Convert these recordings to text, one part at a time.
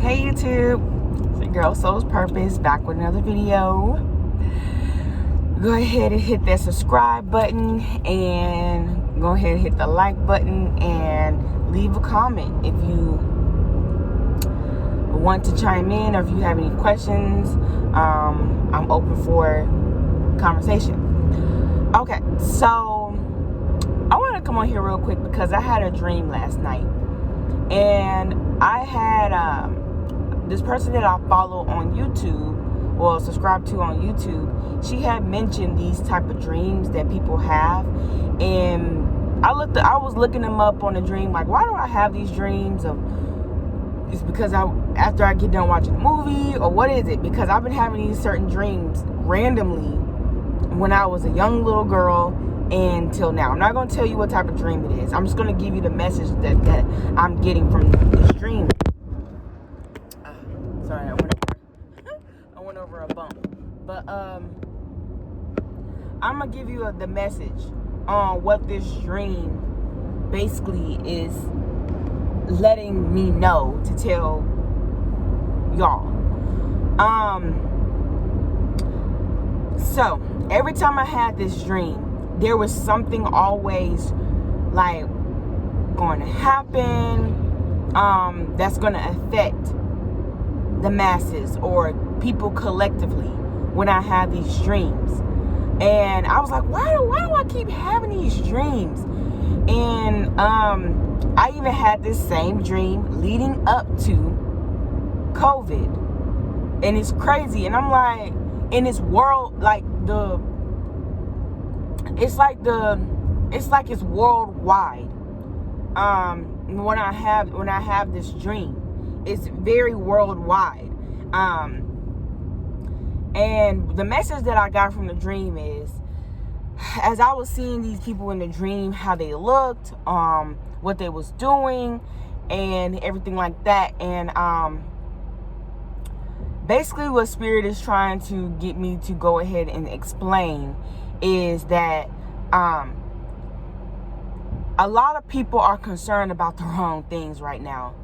Hey YouTube, it's your girl Soul's Purpose back with another video. Go ahead and hit that subscribe button and go ahead and hit the like button and leave a comment if you want to chime in or if you have any questions. I'm open for conversation. Okay, so I want to come on here real quick because I had a dream last night, and I had this person that I follow on YouTube, or subscribe to on YouTube. She had mentioned these type of dreams that people have, and I was looking them up on the dream, like, why do I have these dreams? It's because after I get done watching a movie, or what is it? Because I've been having these certain dreams randomly when I was a young little girl until now. I'm not going to tell you what type of dream it is. I'm just going to give you the message that I'm getting from this dream. Sorry, I went over a bump. But I'm going to give you the message on what this dream basically is letting me know to tell y'all. So every time I had this dream, there was something always like going to happen that's going to affect the masses or people collectively when I have these dreams. And I was like, why do I keep having these dreams? And I even had this same dream leading up to COVID, and it's crazy. And I'm like, in this world, like it's like it's worldwide. When I have this dream, it's very worldwide. And the message that I got from the dream is, as I was seeing these people in the dream, how they looked, what they was doing, and everything like that. And basically what Spirit is trying to get me to go ahead and explain is that a lot of people are concerned about the wrong things right now.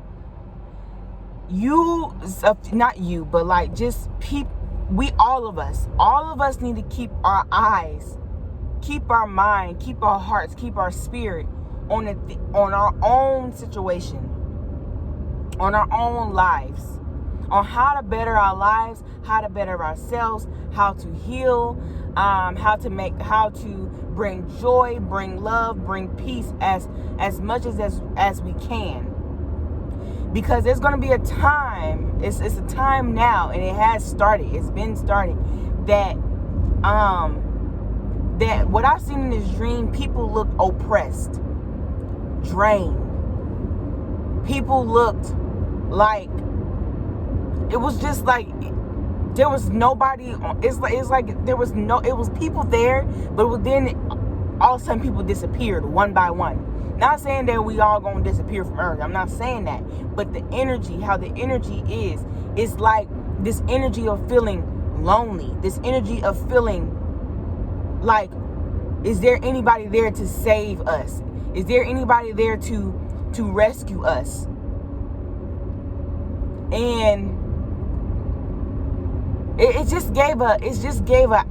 Not you, but like just people. All of us need to keep our eyes, keep our mind, keep our hearts, keep our spirit on our own situation, on our own lives, on how to better our lives, how to better ourselves, how to heal, how to bring joy, bring love, bring peace as much as we can. Because there's going to be a time, it's a time now, and it has started, it's been starting, that what I've seen in this dream, people looked oppressed, drained. People looked like, it was just like, there was nobody, it was people there, but then all of a sudden people disappeared one by one. Not saying that we all gonna disappear from Earth. I'm not saying that. But the energy, how the energy is like this energy of feeling lonely. This energy of feeling like, is there anybody there to save us? Is there anybody there to rescue us? And it just gave a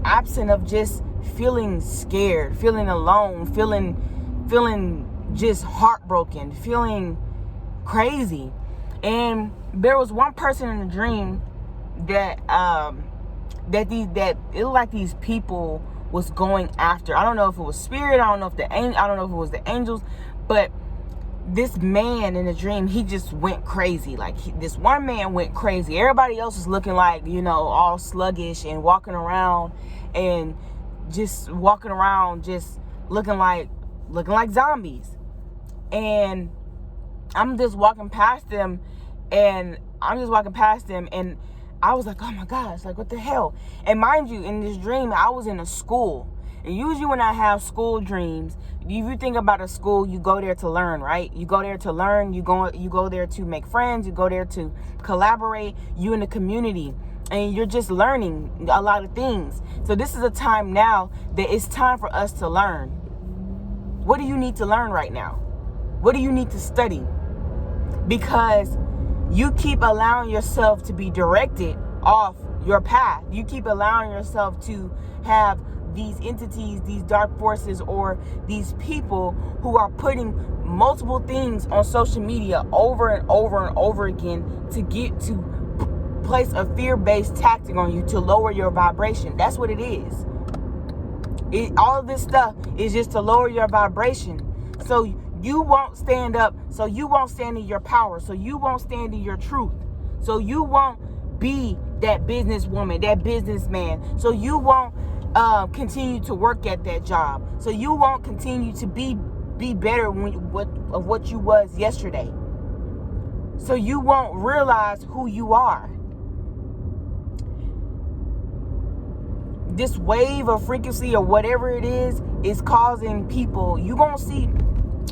absence of just feeling scared, feeling alone, feeling just heartbroken, feeling crazy. And there was one person in the dream that it looked like these people was going after. I don't know if it was spirit, I don't know if it was the angels, but this man in the dream, he just went crazy. Like this one man went crazy. Everybody else was looking like, all sluggish and walking around just looking like zombies. And I'm just walking past them, and I was like, oh my gosh, like what the hell? And mind you, in this dream, I was in a school. And usually when I have school dreams, if you think about a school, you go there to learn, right? You go there to learn, you go there to make friends, you go there to collaborate, you in the community, and you're just learning a lot of things. So this is a time now that it's time for us to learn. What do you need to learn right now? What do you need to study? Because You keep allowing yourself to be directed off your path. You keep allowing yourself to have these entities, these dark forces, or these people who are putting multiple things on social media over and over and over again to get to place a fear-based tactic on you to lower your vibration. That's what it is. All of this stuff is just to lower your vibration. So you won't stand up. So you won't stand in your power. So you won't stand in your truth. So you won't be that businesswoman, that businessman. So you won't continue to work at that job. So you won't continue to be better of what you was yesterday. So you won't realize who you are. This wave of frequency or whatever it is causing people. You're gonna see.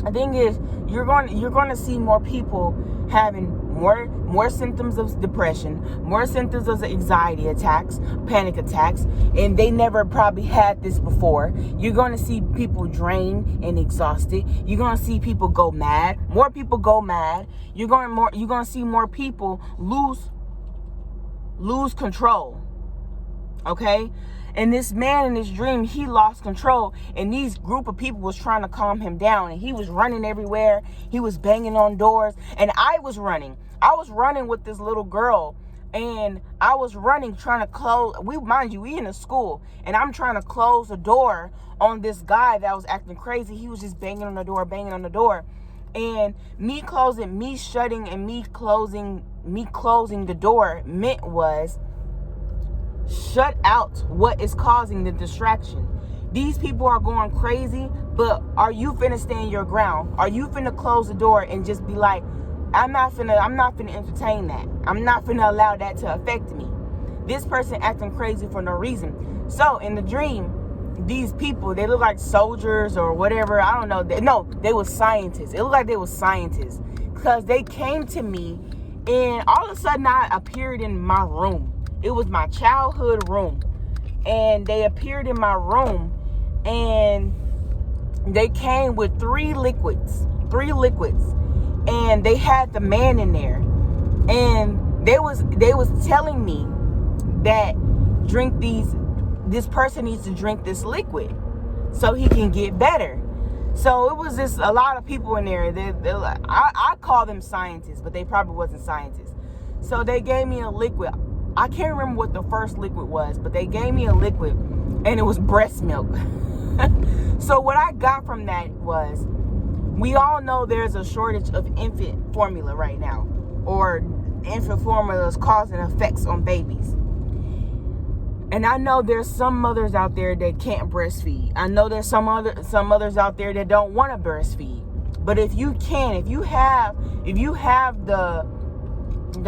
The thing is, you're going to see more people having more symptoms of depression, more symptoms of anxiety attacks, panic attacks, and they never probably had this before. You're going to see people drained and exhausted. You're going to see people go mad. More people go mad. You're going to see more people lose control. Okay? And this man in his dream, he lost control. And these group of people was trying to calm him down. And he was running everywhere. He was banging on doors. And I was running. I was running with this little girl. And I was running, trying to close. We in a school. And I'm trying to close the door on this guy that was acting crazy. He was just banging on the door. And me closing the door meant was, shut out what is causing the distraction. These people are going crazy, but are you finna stand your ground? Are you finna close the door and just be like, I'm not finna entertain that. I'm not finna allow that to affect me. This person acting crazy for no reason. So in the dream, these people, they look like soldiers or whatever. I don't know. They were scientists. It looked like they were scientists because they came to me and all of a sudden I appeared in my room. It was my childhood room. And they appeared in my room and they came with three liquids. And they had the man in there. And they was telling me that this person needs to drink this liquid so he can get better. So it was just a lot of people in there. I call them scientists, but they probably wasn't scientists. So they gave me a liquid. I can't remember what the first liquid was, but they gave me a liquid and it was breast milk. So what I got from that was, we all know there's a shortage of infant formula right now, or infant formula is causing effects on babies. And I know there's some mothers out there that can't breastfeed. I know there's some mothers out there that don't want to breastfeed. But if you have the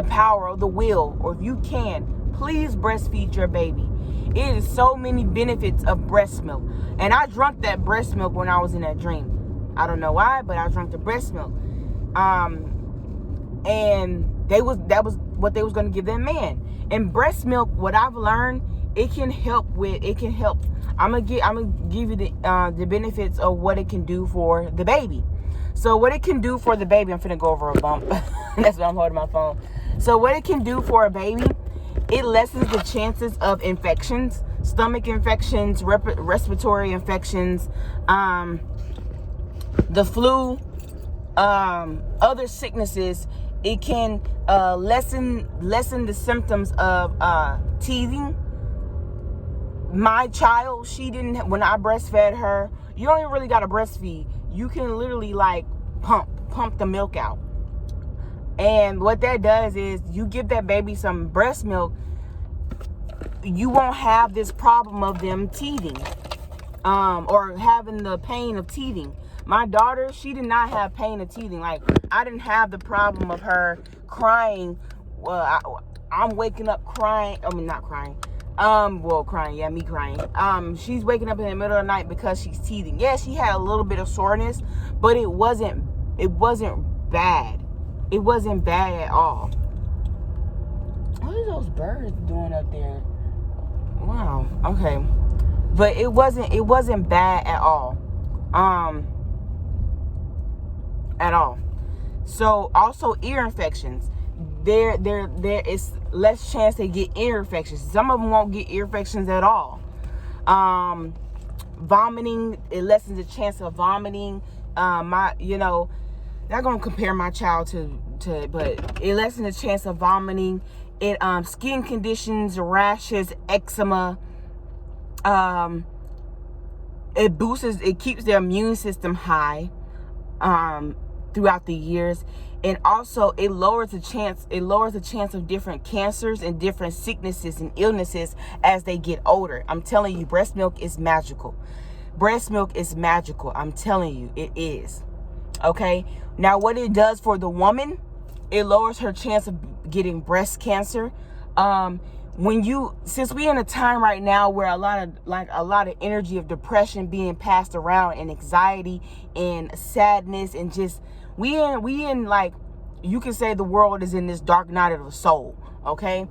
power or the will, or if you can, please breastfeed your baby. It is so many benefits of breast milk. And I drank that breast milk when I was in that dream. I don't know why, but I drank the breast milk. And that was what they was going to give that man. And breast milk, what I've learned, it can help. I'm gonna give you the benefits of what it can do for the baby. So what it can do for the baby, I'm finna go over a bump. That's why I'm holding my phone. So what it can do for a baby, it lessens the chances of infections, stomach infections, respiratory infections, the flu, other sicknesses. It can lessen the symptoms of teething. My child, she didn't, when I breastfed her, you don't even really got to breastfeed. You can literally like pump the milk out. And what that does is, you give that baby some breast milk, you won't have this problem of them teething, or having the pain of teething. My daughter, she did not have pain of teething. Like, I didn't have the problem of her crying. Well, I'm waking up crying. I mean, not crying. Crying. Yeah, me crying. She's waking up in the middle of the night because she's teething. Yeah, she had a little bit of soreness, but it wasn't bad. It wasn't bad at all. What are those birds doing up there? Wow. Okay. But it wasn't bad at all. At all. So also ear infections. there is less chance they get ear infections. Some of them won't get ear infections at all. Vomiting, it lessens the chance of vomiting. Not gonna compare my child to, but it lessens the chance of vomiting. It skin conditions, rashes, eczema. It keeps their immune system high throughout the years, and also it lowers the chance of different cancers and different sicknesses and illnesses as they get older. I'm telling you, breast milk is magical. Breast milk is magical. I'm telling you, it is. Okay. Now, what it does for the woman, it lowers her chance of getting breast cancer. Since we're in a time right now where a lot of energy of depression being passed around, and anxiety and sadness, and just we in like, you can say the world is in this dark night of the soul. Okay.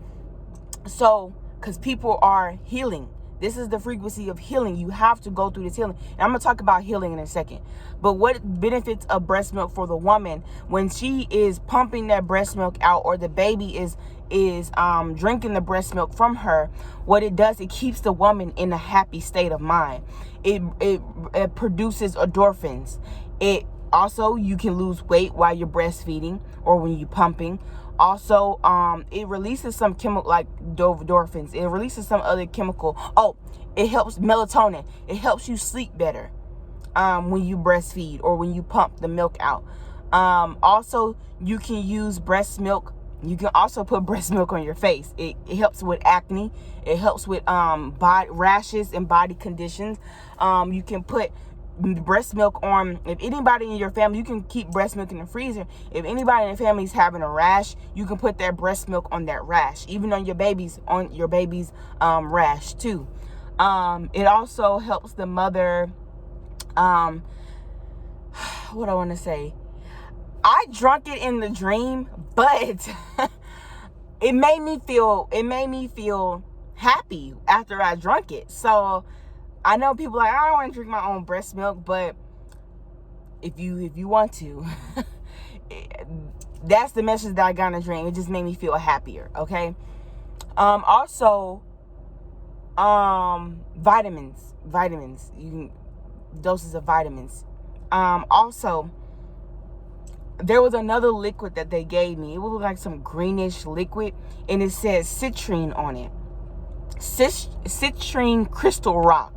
So, because people are healing. This is the frequency of healing. You have to go through this healing. And I'm going to talk about healing in a second. But what benefits of breast milk for the woman when she is pumping that breast milk out, or the baby is drinking the breast milk from her? What it does, it keeps the woman in a happy state of mind. It produces endorphins. It also, you can lose weight while you're breastfeeding or when you're pumping. Also, it releases some chemical like endorphins. It releases some other chemical. Oh, it helps melatonin. It helps you sleep better when you breastfeed or when you pump the milk out. Also, you can use breast milk. You can also put breast milk on your face. It helps with acne. It helps with body rashes and body conditions. You can put breast milk on, if anybody in your family, you can keep breast milk in the freezer. If anybody in the family is having a rash, you can put that breast milk on that rash, even on your baby's rash too. It also helps the mother. What I want to say, I drunk it in the dream, but it made me feel happy after I drunk it. So I know people like, I don't want to drink my own breast milk, but if you want to, that's the message that I got in a dream. It just made me feel happier. Okay. Also, vitamins, you can doses of vitamins. Also, there was another liquid that they gave me. It was like some greenish liquid, and it said citrine on it. Citrine crystal rock.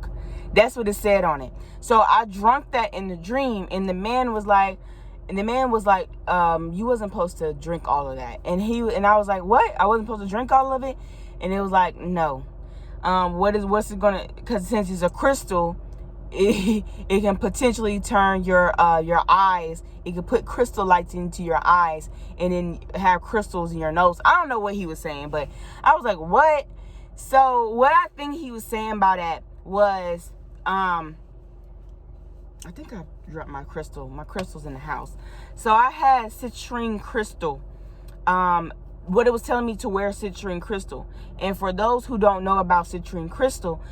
That's what it said on it. So I drunk that in the dream, and the man was like, you wasn't supposed to drink all of that. And I was like, what? I wasn't supposed to drink all of it? And it was like, no. What's it gonna? Because since it's a crystal, it can potentially turn your eyes. It can put crystal lights into your eyes, and then have crystals in your nose. I don't know what he was saying, but I was like, what? So what I think he was saying by that was, I think I dropped my crystal. My crystal's in the house. So I had citrine crystal. What it was telling me to wear citrine crystal. And for those who don't know about citrine crystal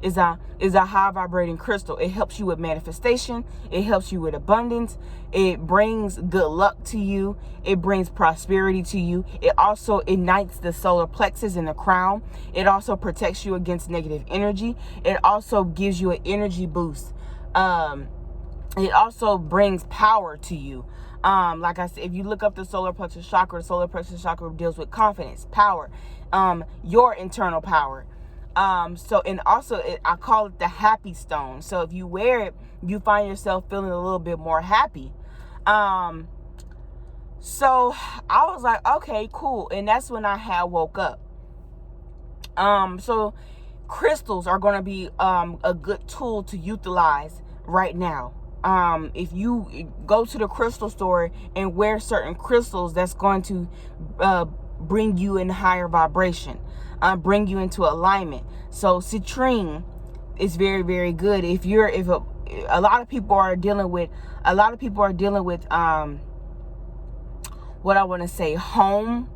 is a high vibrating crystal. It helps you with manifestation. It helps you with abundance. It brings good luck to you. It brings prosperity to you. It also ignites the solar plexus in the crown. It also protects you against negative energy. It also gives you an energy boost. It also brings power to you. Like I said, if you look up the solar plexus chakra deals with confidence, power, your internal power. And also I call it the happy stone. So if you wear it, you find yourself feeling a little bit more happy. So I was like, okay, cool. And that's when I had woke up. So crystals are going to be, a good tool to utilize right now. If you go to the crystal store and wear certain crystals, that's going to bring you in higher vibration, bring you into alignment. So citrine is very, very good. If a lot of people are dealing with what I want to say, home,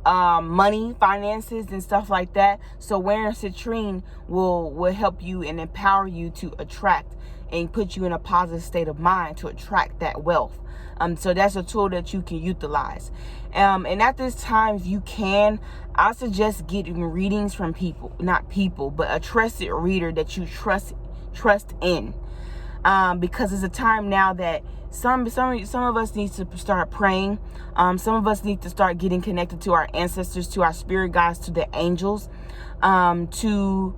money, finances, and stuff like that. So wearing citrine will help you and empower you to attract and put you in a positive state of mind to attract that wealth. So that's a tool that you can utilize. And at this time, if you can, I suggest getting readings from people, not people, but a trusted reader that you trust in. Because it's a time now that some of us need to start praying. Some of us need to start getting connected to our ancestors, to our spirit guides, to the angels, to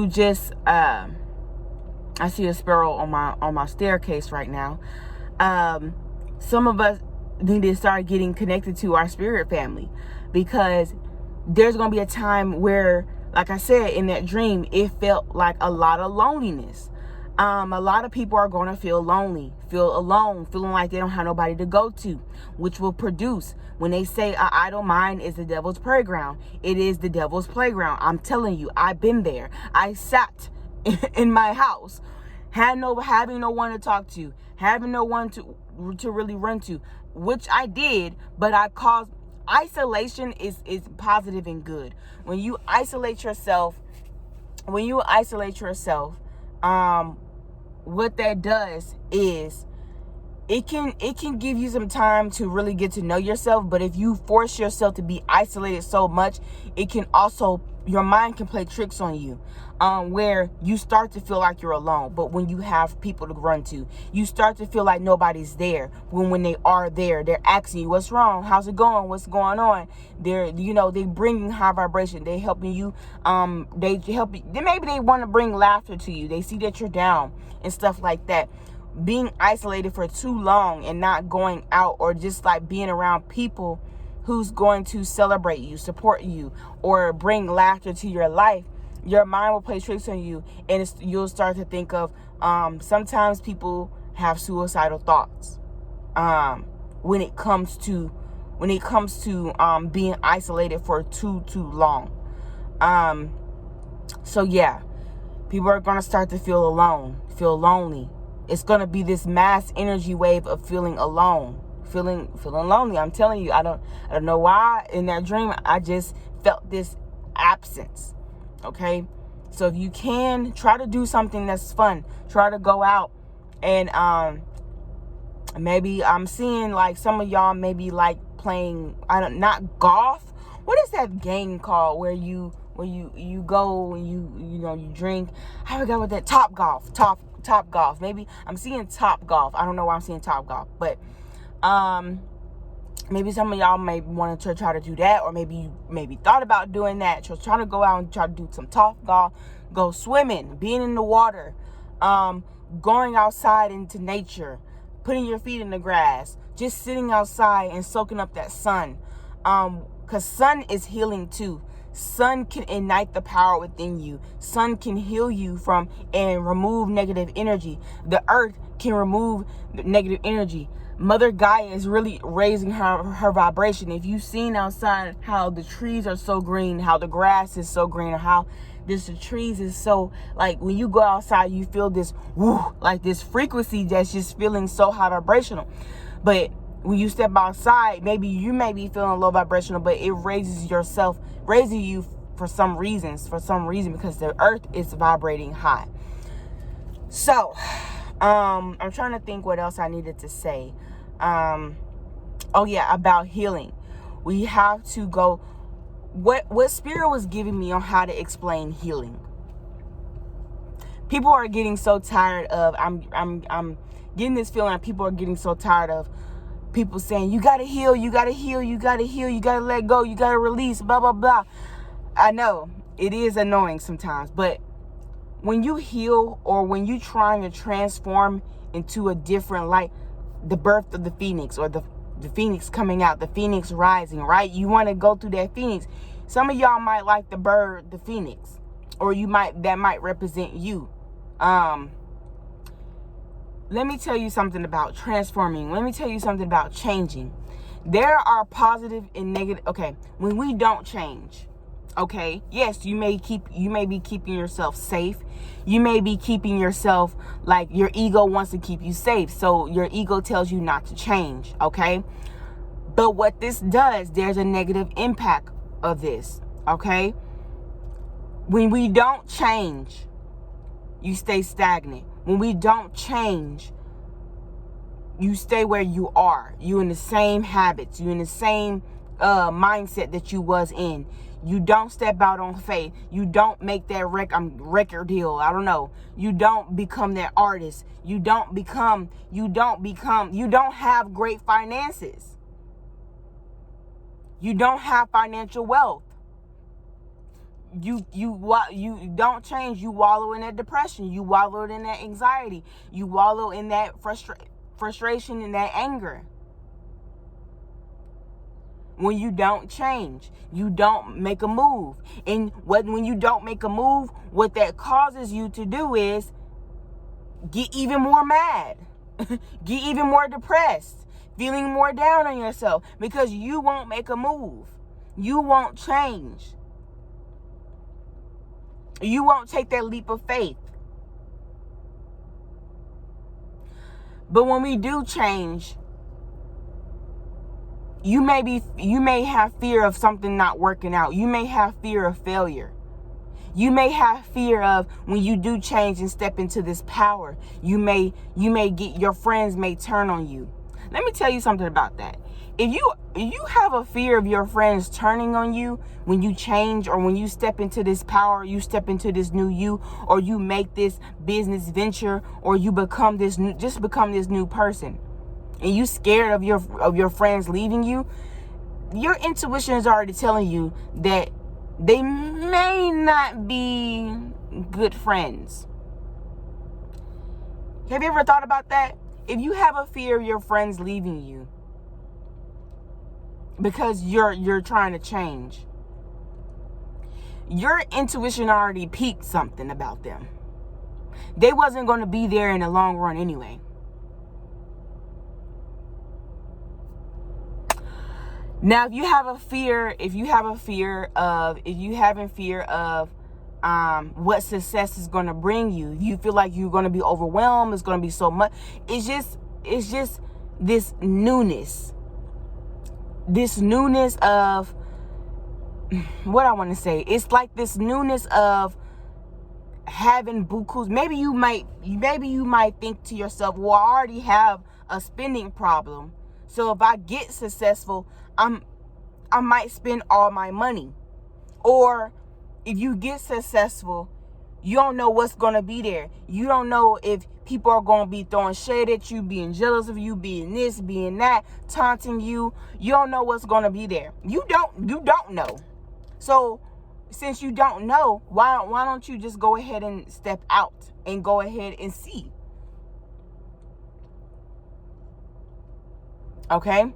just I see a sparrow on my staircase right now. Some of us need to start getting connected to our spirit family, because there's going to be a time where, like I said, in that dream, it felt like a lot of loneliness. A lot of people are going to feel lonely, feel alone, feeling like they don't have nobody to go to, which will produce, when they say an idle mind is the devil's playground, it is the devil's playground. I'm telling you, I've been there. I sat in my house, having no one to talk to, having no one to really run to, which I did, but I caused isolation is positive and good. When you isolate yourself, what that does is it can give you some time to really get to know yourself. But if you force yourself to be isolated so much, it can also, your mind can play tricks on you, where you start to feel like you're alone. But when you have people to run to, you start to feel like nobody's there. When they are there, they're asking you, what's wrong? How's it going? What's going on? They're bringing high vibration. They helping you. They help you. Maybe they want to bring laughter to you. They see that you're down and stuff like that. Being isolated for too long and not going out, or just like being around people who's going to celebrate you, support you, or bring laughter to your life, your mind will play tricks on you, and you'll start to think of, sometimes people have suicidal thoughts when it comes to being isolated for too long. So yeah, people are going to start to feel alone, feel lonely. It's going to be this mass energy wave of feeling alone, feeling lonely. I'm telling you, I don't know why in that dream I just felt this absence. Okay? So if you can, try to do something that's fun. Try to go out and maybe I'm seeing like some of y'all maybe like playing, not golf. What is that game called where you go and you drink? I forgot what that Top Golf. Maybe I'm seeing Top Golf. I don't know why I'm seeing Top Golf, but maybe some of y'all may want to try to do that, or maybe you thought about doing that. So try to go out and try to do some Top Golf, go swimming, being in the water, going outside into nature, putting your feet in the grass, just sitting outside and soaking up that sun, because sun is healing too. Sun can ignite the power within you. Sun can heal you from and remove negative energy. The earth can remove negative energy. Mother Gaia is really raising her vibration. If you've seen outside how the trees are so green, how the grass is so green, or how the trees is so, like, when you go outside, you feel this woo, like this frequency that's just feeling so high vibrational. But when you step outside, maybe you may be feeling low vibrational, but it raises you for some reason, because the earth is vibrating high. So, I'm trying to think what else I needed to say. About healing. We have to go, what Spirit was giving me on how to explain healing. People are getting so tired of, I'm getting this feeling that people are getting so tired of people saying, you gotta heal, you gotta let go, you gotta release, blah, blah, blah. I know it is annoying sometimes, but when you heal, or when you trying to transform into a different light, the birth of the phoenix, or the phoenix coming out, the phoenix rising, right? You want to go through that phoenix. Some of y'all might like the bird, the phoenix, or that might represent you. Let me tell you something about transforming. Let me tell you something about changing. There are positive and negative. Okay, when we don't change, okay, yes, you may be keeping yourself safe. You may be keeping yourself, like, your ego wants to keep you safe, so your ego tells you not to change, okay? But what this does, there's a negative impact of this, okay? When we don't change, you stay stagnant. when we don't change, you stay where you are. You in the same habits. You in the same mindset that you was in. You don't step out on faith. You don't make that record deal. I don't know. You don't become that artist. You don't have great finances. You don't have financial wealth. You don't change. You wallow in that depression. You wallow in that anxiety. You wallow in that frustration and that anger. When you don't change, you don't make a move. And when you don't make a move, what that causes you to do is get even more mad, get even more depressed, feeling more down on yourself because you won't make a move. You won't change. You won't take that leap of faith. But when we do change, you may have fear of something not working out. You may have fear of failure. You may have fear of when you do change and step into this power, you may get, your friends may turn on you. Let me tell you something about that. If you have a fear of your friends turning on you when you change, or when you step into this power, you step into this new you, or you make this business venture, or you become this new person, and you scared of your friends leaving you, your intuition is already telling you that they may not be good friends. Have you ever thought about that? If you have a fear of your friends leaving you because you're trying to change, your intuition already peaked something about them. They wasn't going to be there in the long run anyway. Now, if you have a fear of what success is going to bring you, you feel like you're going to be overwhelmed. It's going to be so much. It's just this newness of what I want to say. It's like this newness of having bukus. Maybe you might think to yourself, well, I already have a spending problem. So if I get successful, I might spend all my money. Or if you get successful, you don't know what's going to be there. You don't know if people are going to be throwing shade at you, being jealous of you, being this, being that, taunting you. You don't know what's going to be there. You don't know. So since you don't know, why don't you just go ahead and step out and go ahead and see? Okay?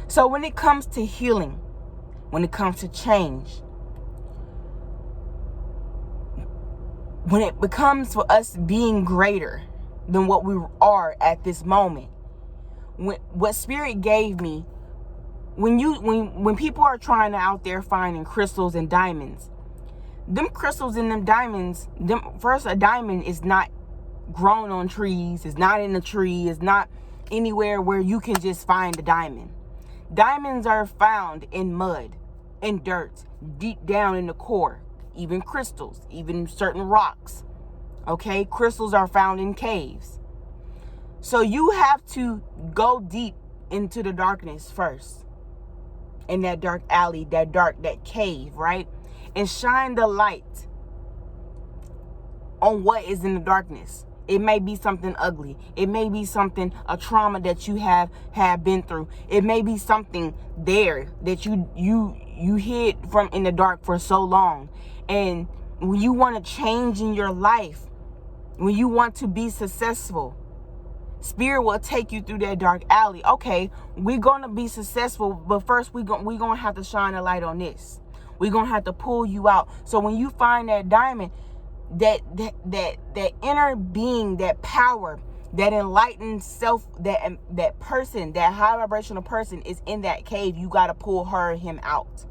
So when it comes to healing, when it comes to change, when it becomes for us being greater than what we are at this moment, what Spirit gave me, when people are trying to out there finding crystals and diamonds, them crystals and them diamonds, first, a diamond is not grown on trees, it's not in a tree, it's not anywhere where you can just find a diamond. Diamonds are found in mud, in dirt, deep down in the core, even crystals, even certain rocks. Okay, crystals are found in caves. So you have to go deep into the darkness first, in that dark alley, that cave, right? And shine the light on what is in the darkness. It may be something ugly. It may be a trauma that you have been through. It may be something there that you hid from in the dark for so long. And when you want to change in your life, when you want to be successful, Spirit will take you through that dark alley. Okay, we're going to be successful, but first we're going to have to shine a light on this. We're going to have to pull you out. So when you find that diamond, that inner being, that power, that enlightened self, that person, that high vibrational person is in that cave. You got to pull him out.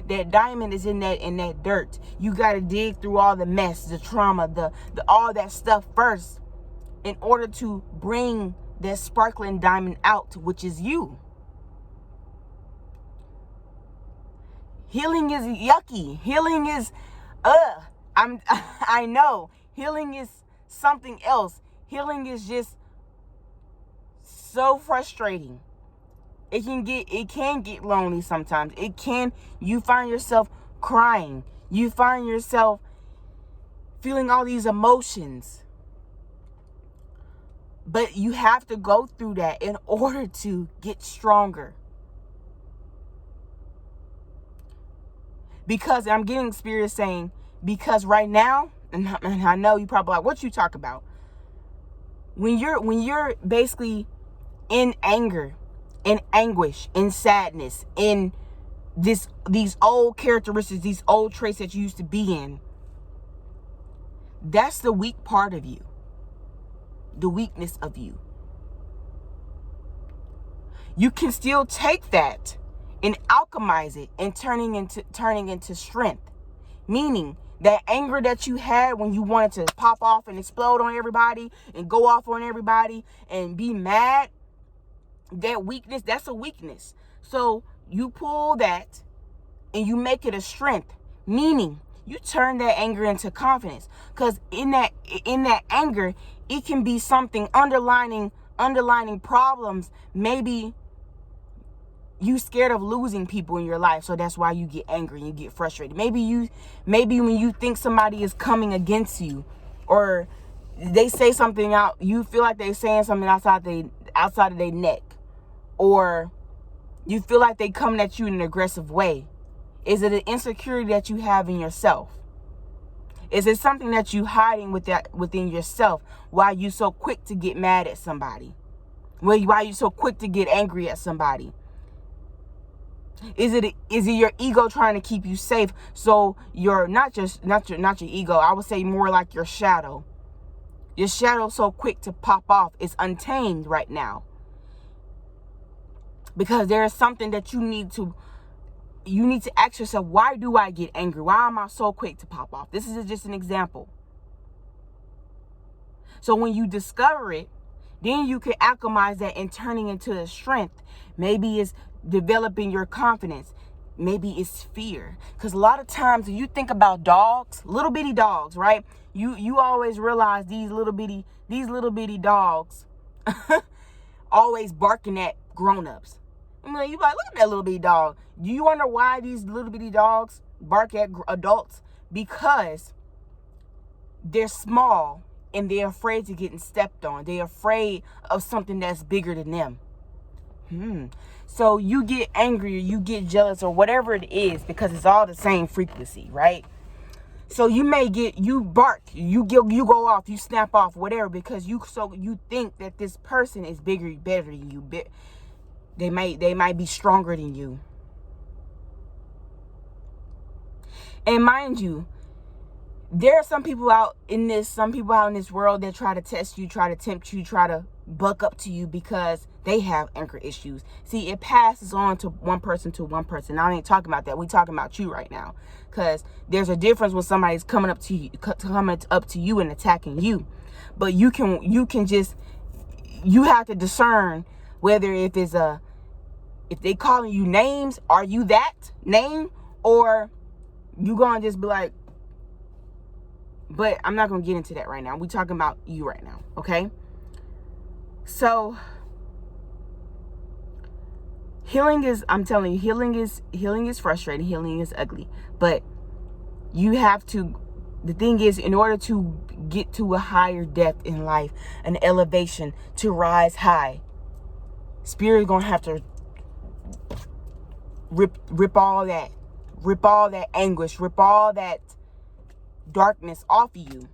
That diamond is in that dirt. You got to dig through all the mess, the trauma, the all that stuff first, in order to bring that sparkling diamond out, which is you. Healing is yucky. Healing is I know healing is something else. Healing is just so frustrating. It can get lonely sometimes. You find yourself crying. You find yourself feeling all these emotions. But you have to go through that in order to get stronger. Because I'm getting spirit saying, because right now, and I know you probably like, what you talk about? When you're basically in anger, in anguish, in sadness, in these old characteristics, these old traits that you used to be in, that's the weak part of you. The weakness of you. You can still take that and alchemize it and turning into strength. Meaning that anger that you had when you wanted to pop off and explode on everybody and go off on everybody and be mad, that weakness, that's a weakness. So you pull that and you make it a strength. Meaning you turn that anger into confidence. Because in that anger, it can be something underlining problems. Maybe you scared of losing people in your life, so that's why you get angry and you get frustrated. Maybe when you think somebody is coming against you, or they say something out, you feel like they're saying something outside of their neck, or you feel like they coming at you in an aggressive way. Is it an insecurity that you have in yourself? Is it something that you hiding within yourself? Why you so quick to get mad at somebody? Why you so quick to get angry at somebody? Is it your ego trying to keep you safe? So you're not your ego. I would say more like your shadow. Your shadow so quick to pop off. It's untamed right now. Because there is something that you need to ask yourself, why do I get angry? Why am I so quick to pop off? This is just an example. So when you discover it, then you can alchemize that and turning into a strength. Maybe it's developing your confidence. Maybe it's fear. Because a lot of times when you think about dogs, little bitty dogs, right? You always realize these little bitty dogs always barking at grown-ups. I mean, you like, look at that little bitty dog. Do you wonder why these little bitty dogs bark at adults? Because they're small and they're afraid to getting stepped on. They're afraid of something that's bigger than them. So you get angry or you get jealous or whatever it is, because it's all the same frequency, right? So you bark, you go off, you snap off, whatever, because you think that this person is better than you. They might be stronger than you. And mind you, there are some people out in this world that try to test you, try to tempt you, try to buck up to you because they have anger issues. See, it passes on to one person. I ain't talking about that. We talking about you right now, because there's a difference when somebody's coming up to you and attacking you. But you have to discern whether if they calling you names, are you that name, or you gonna just be like, but I'm not gonna get into that right now. We talking about you right now, okay? So I'm telling you, healing is frustrating, healing is ugly. But the thing is, in order to get to a higher depth in life, an elevation, to rise high, Spirit gonna have to rip all that anguish, rip all that darkness off of you.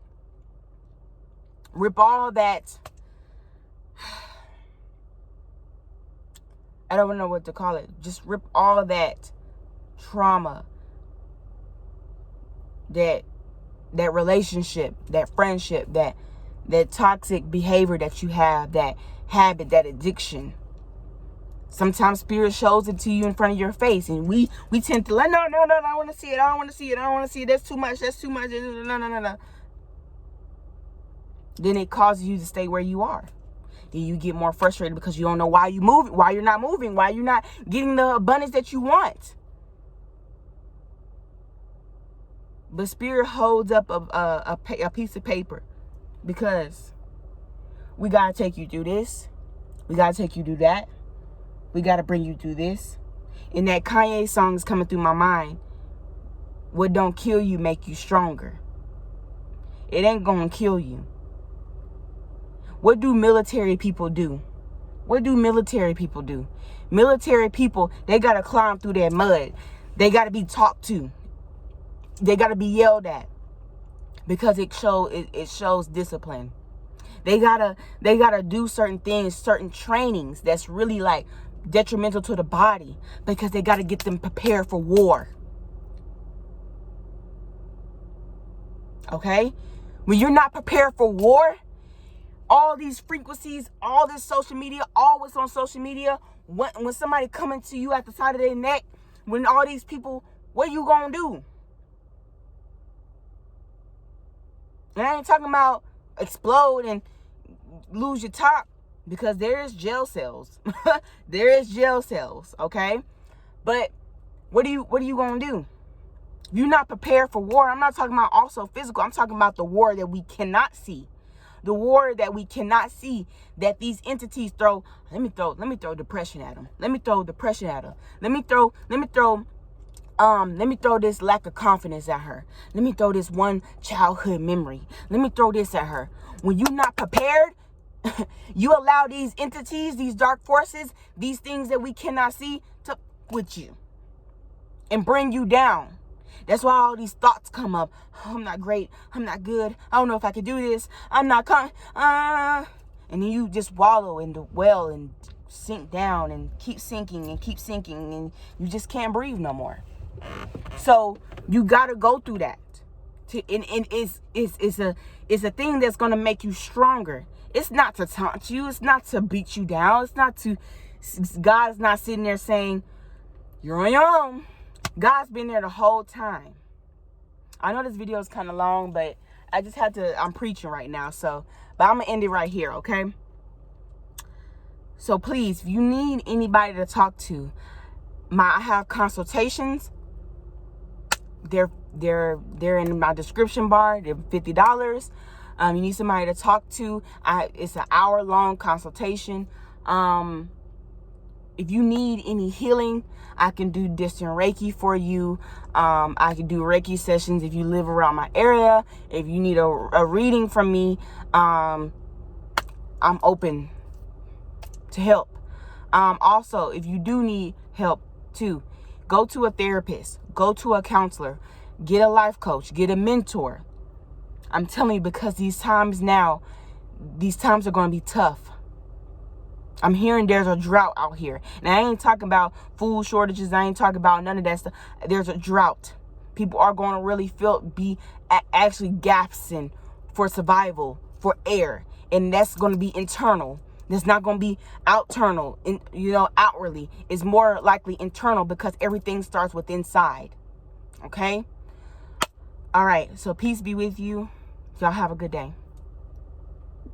Rip all that, I don't know what to call it. Just rip all of that trauma, that relationship, that friendship, that toxic behavior that you have, that habit, that addiction. Sometimes Spirit shows it to you in front of your face, and we tend to like, no, I don't want to see it. I don't want to see it. That's too much. No. Then it causes you to stay where you are. Then you get more frustrated because you don't know why you're not moving, why you're not getting the abundance that you want. But Spirit holds up a piece of paper, because we got to take you through this. We got to take you through that. We got to bring you through this. And that Kanye song is coming through my mind. What don't kill you make you stronger. It ain't going to kill you. What do military people do? What do military people do? Military people, they got to climb through that mud. They got to be talked to. They got to be yelled at, because it shows discipline. They gotta do certain things, certain trainings that's really like detrimental to the body, because they gotta get them prepared for war. Okay? When you're not prepared for war, all these frequencies, all this social media, all what's on social media, when somebody coming to you at the side of their neck, when all these people, what you gonna do? And I ain't talking about explode and lose your top, because there is jail cells. There is jail cells, okay? But what are you gonna do? You're not prepared for war. I'm not talking about also physical. I'm talking about the war that we cannot see. The war that we cannot see, that these entities throw. Let me throw depression at them. Let me throw depression at her. Let me throw this lack of confidence at her. Let me throw this one childhood memory. Let me throw this at her. When you're not prepared, you allow these entities, these dark forces, these things that we cannot see, to with you and bring you down. That's why all these thoughts come up. Oh, I'm not great. I'm not good. I don't know if I can do this. I'm not and then you just wallow in the well and sink down and keep sinking, and you just can't breathe no more. So you gotta go through that. And it's a thing that's gonna make you stronger. It's not to taunt you. It's not to beat you down. It's not to. God's not sitting there saying you're on your own. God's been there the whole time. I know this video is kind of long, but I just had to. I'm preaching right now, but I'm gonna end it right here, okay? So please, if you need anybody to talk to, I have consultations. They're in my description bar. They're $50. You need somebody to talk to. It's an hour-long consultation. If you need any healing, I can do distant Reiki for you. I can do Reiki sessions if you live around my area. If you need a reading from me, I'm open to help. Also, if you do need help too, go to a therapist, go to a counselor, get a life coach, get a mentor. I'm telling you, because these times are going to be tough. I'm hearing there's a drought out here. And I ain't talking about food shortages. I ain't talking about none of that stuff. There's a drought. People are going to really be actually gasping for survival, for air. And that's going to be internal. It's not going to be outwardly. It's more likely internal, because everything starts with inside. Okay? All right. So peace be with you. Y'all have a good day.